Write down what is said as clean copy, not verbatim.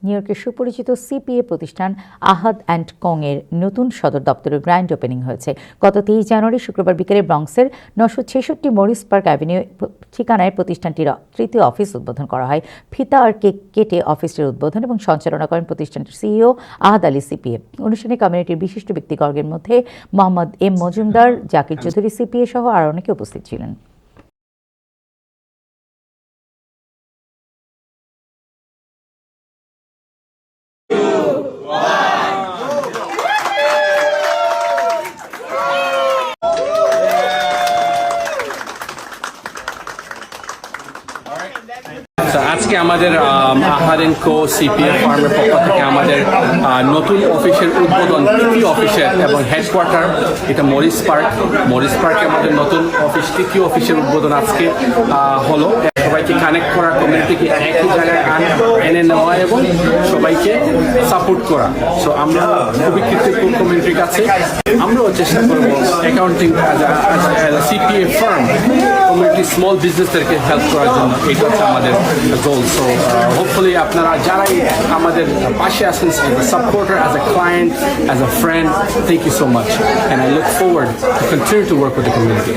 নিউইয়র্কের সুপরিচিত সিপিএ প্রতিষ্ঠান আহাদ অ্যান্ড কং এর নতুন সদর দপ্তরের গ্র্যান্ড ওপেনিং হয়েছে। গত 23 জানুয়ারি শুক্রবার বিকেলে ব্রঙ্কসের 966 মরিস পার্ক অ্যাভিনিউ ঠিকানায় প্রতিষ্ঠানটির তৃতীয় অফিস উদ্বোধন করা হয়। ফিতা আর কেক কেটে অফিসটির উদ্বোধন এবং সঞ্চালনা করেন প্রতিষ্ঠানটির সিইও আহাদ আলী সিপিএ। অনুষ্ঠানে কমিউনিটির বিশিষ্ট ব্যক্তিবর্গের মধ্যে মোহাম্মদ এম মজুমদার, জাকির চৌধুরী সিপিএ সহ আরও অনেকে উপস্থিত ছিলেন। আজকে আমাদের আহাদ অ্যান্ড কো সিপিএ ফার্মের পক্ষ থেকে আমাদের নতুন অফিসের উদ্বোধন, তৃতীয় অফিসের এবং হেডকোয়ার্টার এটা মরিস পার্কে আমাদের নতুন অফিস, তৃতীয় অফিসের উদ্বোধন আজকে হলো। সবাইকে কানেক্ট করা, কমিউনিটিকে একই জায়গায় এনে নেওয়া এবং সবাইকে সাপোর্ট করা। সো আমরা খুবই কৃতজ্ঞ কমিউনিটির কাছে। আমরাও চেষ্টা করবো accounting CPA firm community small বিজনেসদেরকে হেল্প করার জন্য। এটা হচ্ছে আমাদের গোল। সো হোপফুলি আপনারা যারাই আমাদের পাশে আছেন, as a supporter, as a client, as a friend, thank you so much, and I look forward to continue to work with the community.